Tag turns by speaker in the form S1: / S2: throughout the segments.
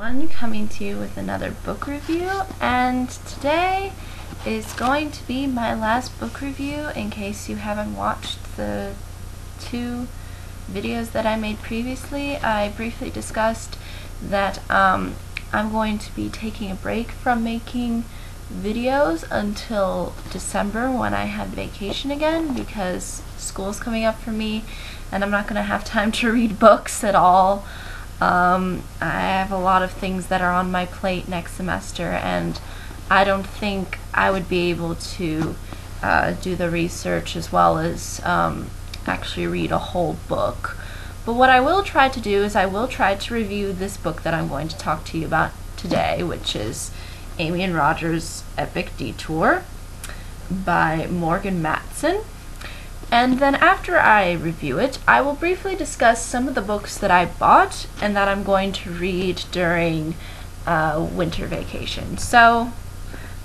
S1: everyone, coming to you with another book review, and today is going to be my last book review in case you haven't watched the two videos that I made previously. I briefly discussed that I'm going to be taking a break from making videos until December when I have vacation again because school's coming up for me and I'm not going to have time to read books at all. I have a lot of things that are on my plate next semester, and I don't think I would be able to do the research as well as actually read a whole book. But what I will try to do is I will try to review this book that I'm going to talk to you about today, which is Amy and Roger's Epic Detour by Morgan Matson. And then after I review it, I will briefly discuss some of the books that I bought and that I'm going to read during winter vacation. So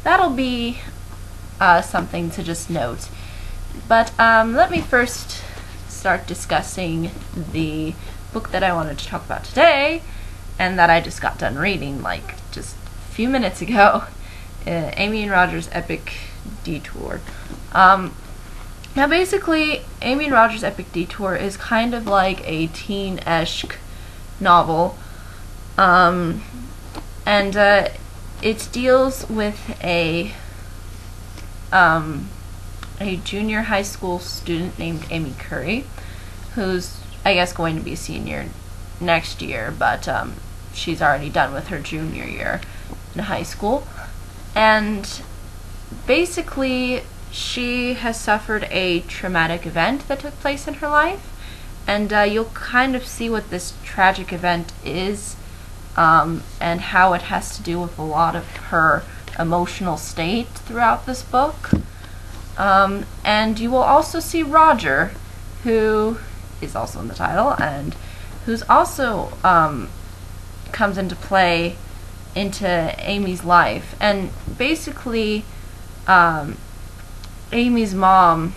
S1: that'll be something to just note. But let me first start discussing the book that I wanted to talk about today and that I just got done reading like just a few minutes ago. Amy and Roger's Epic Detour. Now basically, Amy and Roger's Epic Detour is kind of like a teen-esque novel, and it deals with a junior high school student named Amy Curry, who's, I guess, going to be a senior next year, but she's already done with her junior year in high school, and basically she has suffered a traumatic event that took place in her life, and you'll kind of see what this tragic event is and how it has to do with a lot of her emotional state throughout this book. And you will also see Roger, who is also in the title and who's also comes into play into Amy's life. And basically Amy's mom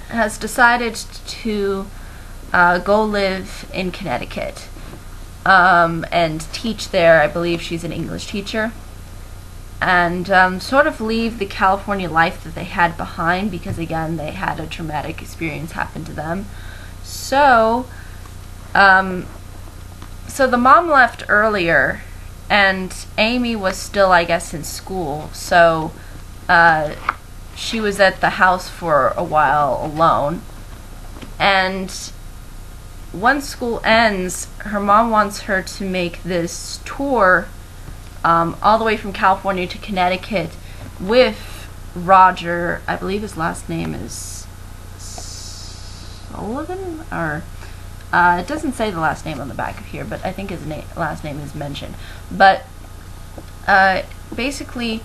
S1: has decided to go live in Connecticut and teach there. I believe she's an English teacher, and sort of leave the California life that they had behind because, again, they had a traumatic experience happen to them. So the mom left earlier, and Amy was still, I guess, in school, so she was at the house for a while alone, and once school ends, her mom wants her to make this tour all the way from California to Connecticut with Roger. I believe his last name is Sullivan, or it doesn't say the last name on the back of here, but I think his last name is mentioned. But basically,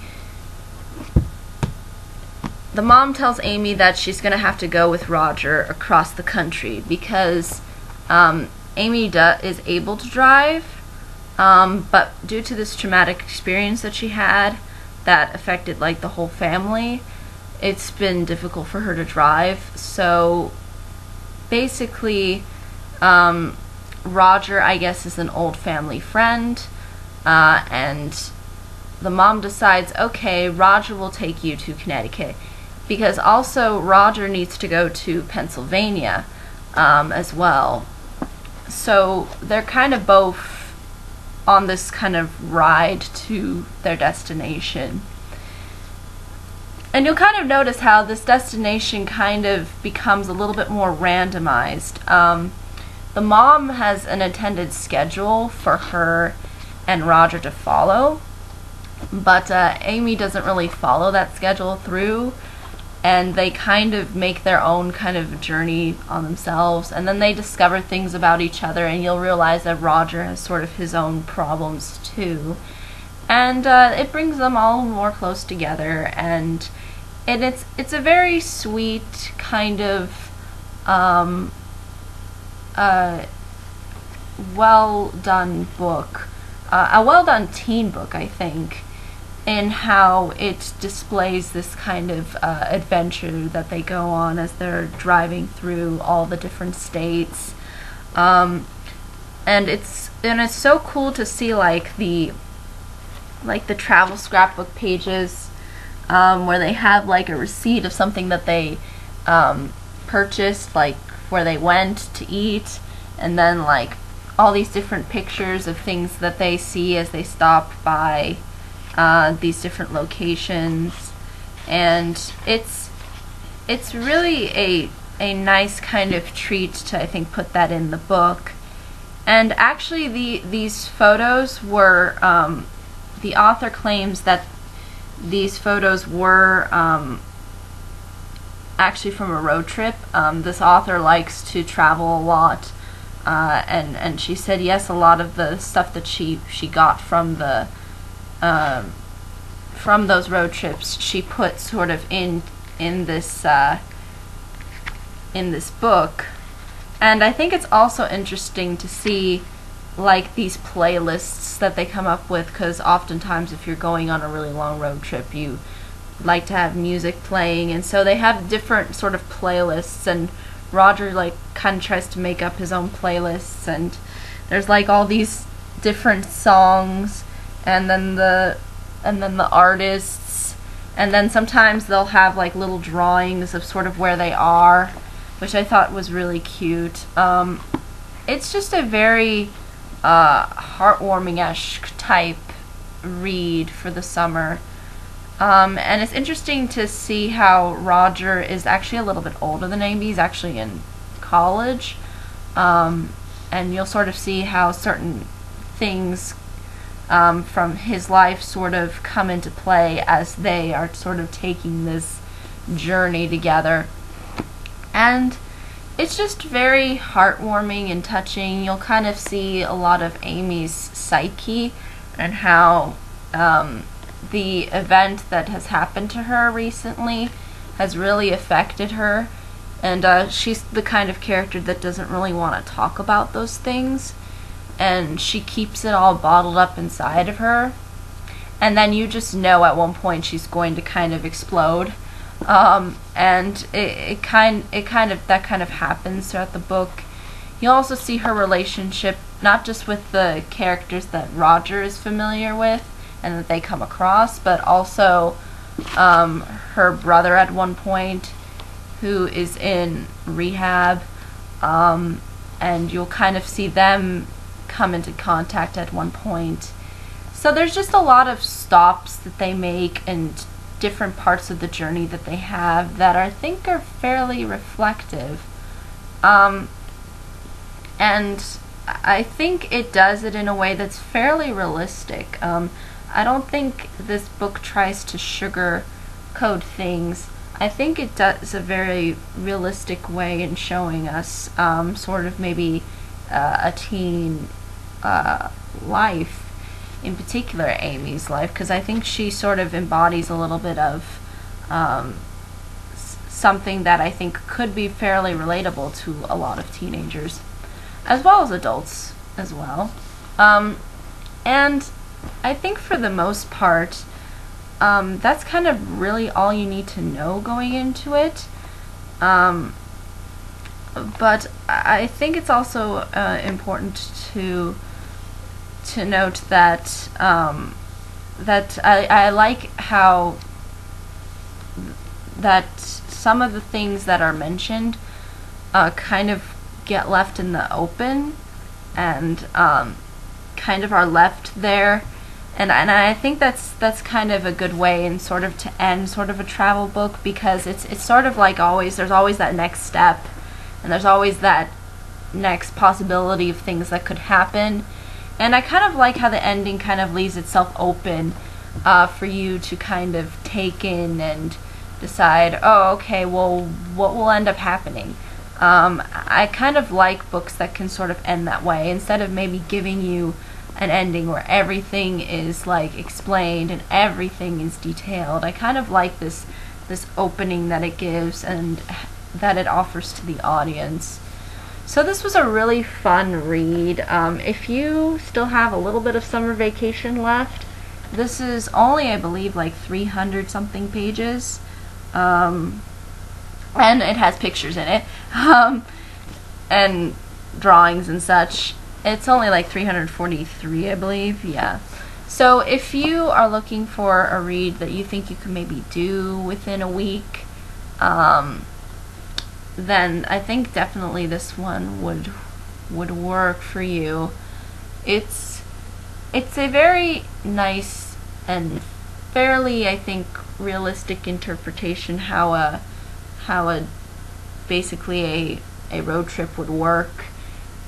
S1: the mom tells Amy that she's going to have to go with Roger across the country because Amy is able to drive, but due to this traumatic experience that she had that affected like the whole family, it's been difficult for her to drive. So basically, Roger, I guess, is an old family friend, and the mom decides, okay, Roger will take you to Connecticut, because also Roger needs to go to Pennsylvania as well. So they're kind of both on this kind of ride to their destination. And you'll kind of notice how this destination kind of becomes a little bit more randomized. The mom has an intended schedule for her and Roger to follow, but Amy doesn't really follow that schedule through, and they kind of make their own kind of journey on themselves, and then they discover things about each other, and you'll realize that Roger has sort of his own problems too, and it brings them all more close together, and it's a very sweet kind of well done book, a well done teen book, I think, in how it displays this kind of adventure that they go on as they're driving through all the different states. and it's so cool to see like the travel scrapbook pages where they have like a receipt of something that they purchased, like where they went to eat, and then like all these different pictures of things that they see as they stop by these different locations. And it's really a nice kind of treat to, I think, put that in the book. And actually these photos were, the author claims that these photos were actually from a road trip. This author likes to travel a lot, and she said yes, a lot of the stuff that she got from the from those road trips she put sort of in this book. And I think it's also interesting to see like these playlists that they come up with, because oftentimes if you're going on a really long road trip, you like to have music playing, and so they have different sort of playlists, and Roger like kind of tries to make up his own playlists, and there's like all these different songs, and then the artists, and then sometimes they'll have like little drawings of sort of where they are, which I thought was really cute. It's just a very heartwarming-esque type read for the summer. And it's interesting to see how Roger is actually a little bit older than Amy. He's actually in college. And you'll sort of see how certain things from his life sort of come into play as they are sort of taking this journey together. And it's just very heartwarming and touching. You'll kind of see a lot of Amy's psyche and how the event that has happened to her recently has really affected her. And she's the kind of character that doesn't really want to talk about those things, and she keeps it all bottled up inside of her. And then you just know at one point she's going to kind of explode. And that kind of happens throughout the book. You'll also see her relationship not just with the characters that Roger is familiar with and that they come across, but also her brother at one point, who is in rehab, and you'll kind of see them come into contact at one point. So there's just a lot of stops that they make and different parts of the journey that they have that I think are fairly reflective. And I think it does it in a way that's fairly realistic. I don't think this book tries to sugarcoat things. I think it does a very realistic way in showing us sort of maybe a teen life, in particular Amy's life, because I think she sort of embodies a little bit of something that I think could be fairly relatable to a lot of teenagers, as well as adults as well. And I think for the most part, that's kind of really all you need to know going into it. But I think it's also important to note that that I like how that some of the things that are mentioned kind of get left in the open and kind of are left there, and I think that's kind of a good way and sort of to end sort of a travel book, because it's sort of like there's always that next step, and there's always that next possibility of things that could happen. And I kind of like how the ending kind of leaves itself open for you to kind of take in and decide, oh, okay, well, what will end up happening? I kind of like books that can sort of end that way, instead of maybe giving you an ending where everything is like explained and everything is detailed. I kind of like this opening that it gives and that it offers to the audience. So this was a really fun read. If you still have a little bit of summer vacation left, this is only, I believe, like 300 something pages, and it has pictures in it, and drawings and such. It's only like 343, I believe. Yeah. So if you are looking for a read that you think you can maybe do within a week, then I think definitely this one would work for you. It's a very nice and fairly, I think, realistic interpretation how a basically a road trip would work,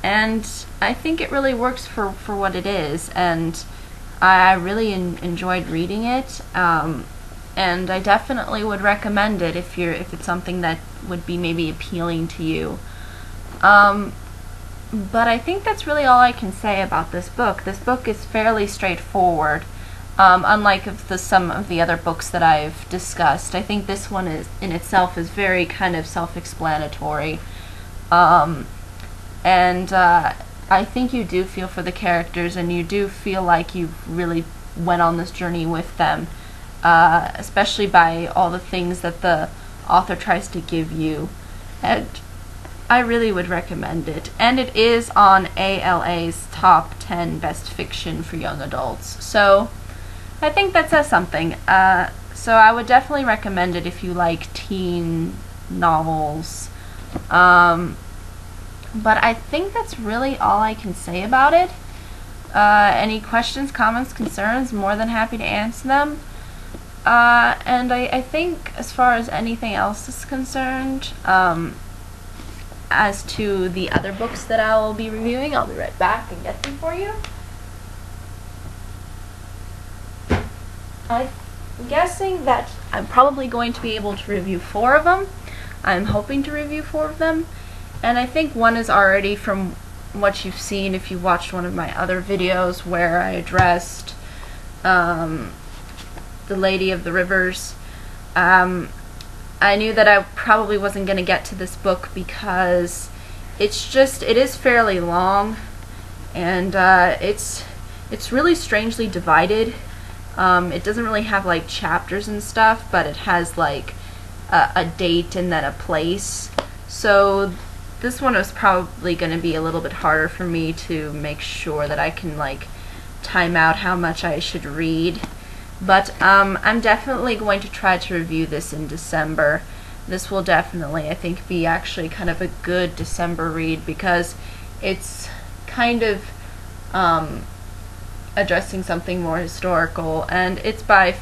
S1: and I think it really works for what it is, and I really enjoyed reading it, and I definitely would recommend it if it's something that would be maybe appealing to you. But I think that's really all I can say about this book. This book is fairly straightforward, unlike some of the other books that I've discussed. I think this one in itself is very kind of self-explanatory, and I think you do feel for the characters, and you do feel like you really went on this journey with them, especially by all the things that the author tries to give you, and I really would recommend it. And it is on ALA's top 10 best fiction for young adults, so I think that says something. So I would definitely recommend it if you like teen novels. But I think that's really all I can say about it. Any questions, comments, concerns, more than happy to answer them. And I think as far as anything else is concerned, as to the other books that I will be reviewing, I'll be right back and get them for you. I'm guessing that I'm probably going to be able to review 4 of them. I'm hoping to review 4 of them. And I think one is already from what you've seen if you watched one of my other videos where I addressed The Lady of the Rivers. I knew that I probably wasn't going to get to this book because it is fairly long, and it's really strangely divided. It doesn't really have like chapters and stuff, but it has like a date and then a place. So this one was probably going to be a little bit harder for me to make sure that I can like time out how much I should read. But I'm definitely going to try to review this in December. This will definitely, I think, be actually kind of a good December read because it's kind of addressing something more historical, and it's by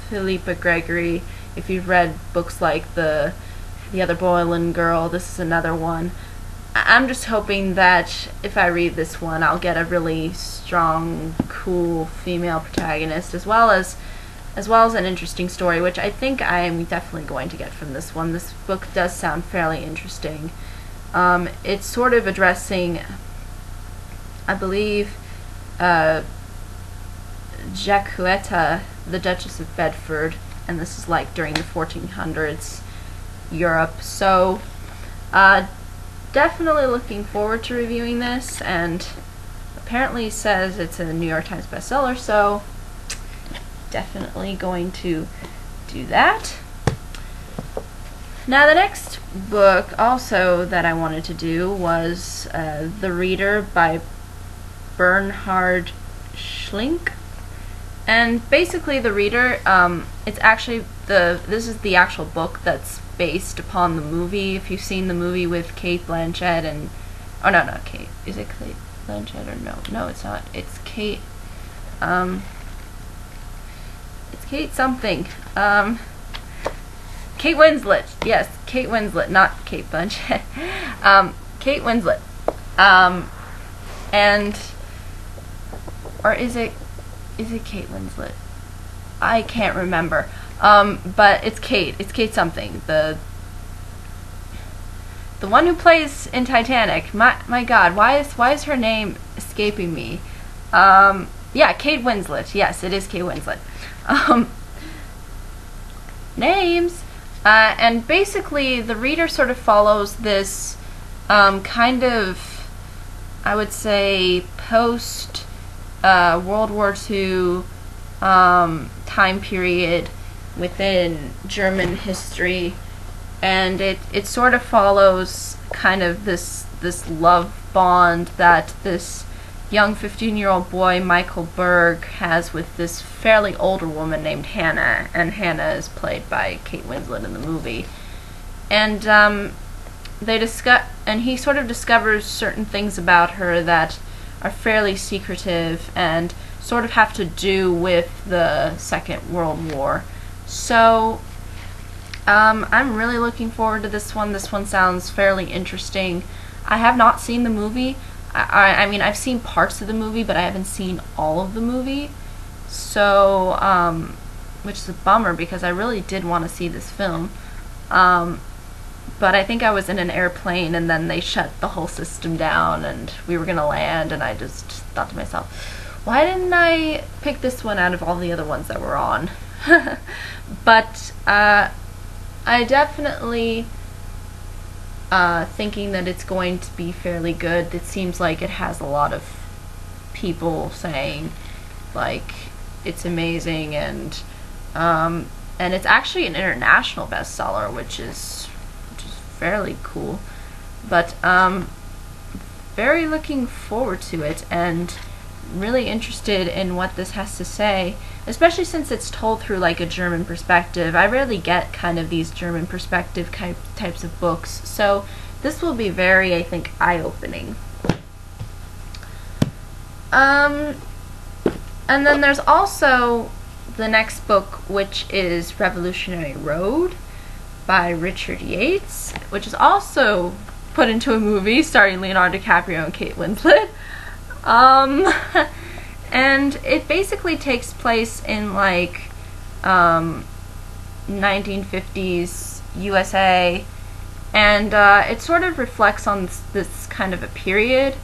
S1: Philippa Gregory. If you've read books like The Other Boleyn Girl, this is another one. I'm just hoping that if I read this one, I'll get a really strong, cool female protagonist, as well as an interesting story, which I think I am definitely going to get from this one. This book does sound fairly interesting. It's sort of addressing, I believe, Jacquetta, the Duchess of Bedford, and this is like during the 1400s Europe. So definitely looking forward to reviewing this, and apparently says it's a New York Times bestseller, so definitely going to do that. Now the next book also that I wanted to do was The Reader by Bernhard Schlink. And basically The Reader, it's actually this is the actual book that's based upon the movie. If you've seen the movie with Cate Blanchett and no, not Kate. Is it Cate Blanchett or no? No, it's not. It's Kate. It's Kate something. Kate Winslet. Yes, Kate Winslet, not Cate Blanchett. Kate Winslet. And or is it Kate Winslet? I can't remember. But it's Kate. It's Kate something. The one who plays in Titanic. My God, why is her name escaping me? Yeah, Kate Winslet. Yes, it is Kate Winslet. Names. And basically, The Reader sort of follows this kind of, I would say, post World War II time period within German history, and it sort of follows kind of this love bond that this young 15-year-old boy, Michael Berg, has with this fairly older woman named Hannah, and Hannah is played by Kate Winslet in the movie. And he sort of discovers certain things about her that are fairly secretive and sort of have to do with the Second World War. So I'm really looking forward to this one. This one sounds fairly interesting. I have not seen the movie. I mean, I've seen parts of the movie, but I haven't seen all of the movie. So, which is a bummer because I really did want to see this film. But I think I was in an airplane and then they shut the whole system down and we were going to land, and I just thought to myself, why didn't I pick this one out of all the other ones that were on? But I definitely thinking that it's going to be fairly good. It seems like it has a lot of people saying like it's amazing, and it's actually an international bestseller, which is fairly cool. But very looking forward to it and really interested in what this has to say, especially since it's told through like a German perspective. I rarely get kind of these German perspective types of books, so this will be very, I think, eye-opening. And then there's also the next book, which is Revolutionary Road by Richard Yates, which is also put into a movie starring Leonardo DiCaprio and Kate Winslet. And it basically takes place in like 1950s USA, and it sort of reflects on this kind of a period.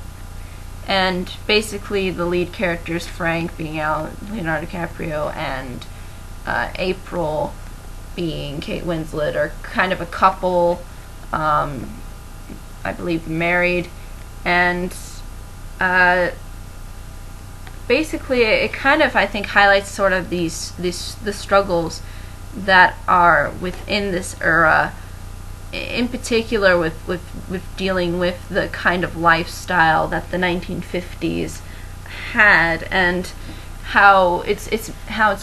S1: And basically the lead characters, Frank being Leonardo DiCaprio, and April being Kate Winslet, are kind of a couple, I believe married, and basically it kind of, I think, highlights sort of the struggles that are within this era, in particular with dealing with the kind of lifestyle that the 1950s had, and how it's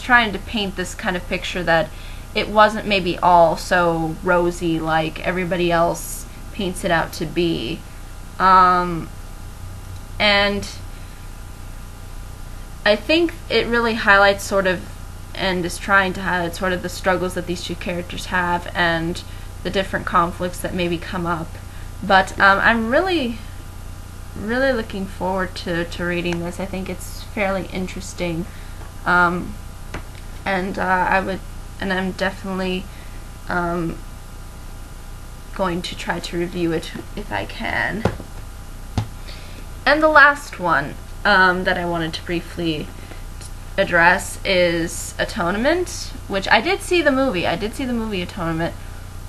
S1: trying to paint this kind of picture that it wasn't maybe all so rosy like everybody else paints it out to be. And I think it really highlights sort of, and is trying to highlight sort of the struggles that these two characters have and the different conflicts that maybe come up. But I'm really looking forward to reading this. I think it's fairly interesting, and I'm definitely going to try to review it if I can. And the last one that I wanted to briefly address is Atonement, which I did see the movie. I did see the movie Atonement,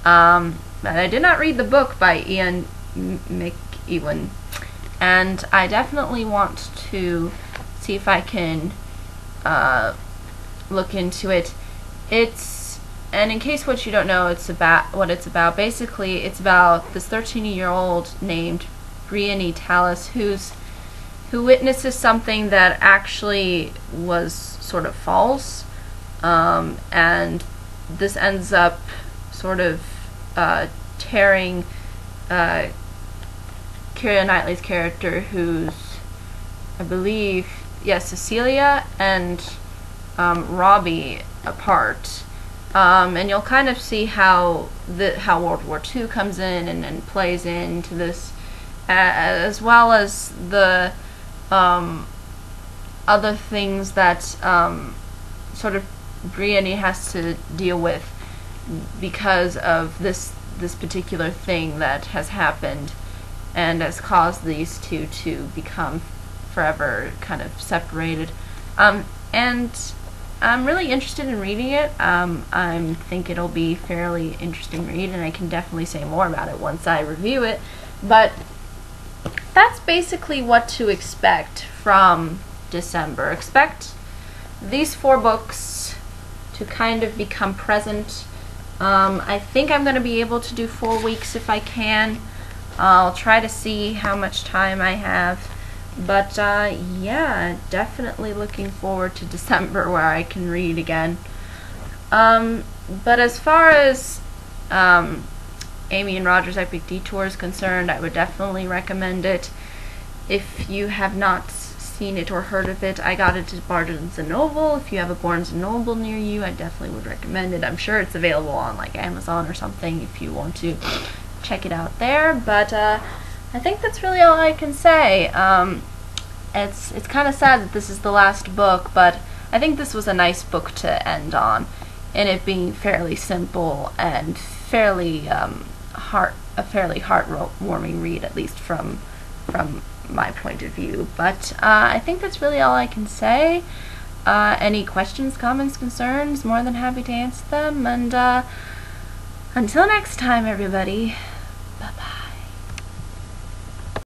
S1: but I did not read the book by Ian McEwan, and I definitely want to see if I can look into it. And in case what you don't know, basically it's about this 13-year-old named Brienne Tallis who witnesses something that actually was sort of false, and this ends up sort of tearing Keira Knightley's character, who's, I believe, Cecilia, and Robbie apart. And you'll kind of see how World War II comes in and plays into this, as well as the other things that sort of Brienne has to deal with because of this particular thing that has happened and has caused these two to become forever kind of separated. And I'm really interested in reading it. I think it'll be a fairly interesting read, and I can definitely say more about it once I review it. But that's basically what to expect from December. Expect these 4 books to kind of become present. I think I'm going to be able to do 4 weeks if I can. I'll try to see how much time I have. But yeah, definitely looking forward to December where I can read again. But as far as Amy and Roger's Epic Detour is concerned, I would definitely recommend it. If you have not seen it or heard of it, I got it at Barnes & Noble. If you have a Barnes & Noble near you, I definitely would recommend it. I'm sure it's available on like Amazon or something if you want to check it out there. But I think that's really all I can say. It's kind of sad that this is the last book, but I think this was a nice book to end on, and it being fairly simple and fairly heartwarming read, at least from my point of view. But I think that's really all I can say. Any questions, comments, concerns, more than happy to answer them. And until next time, everybody.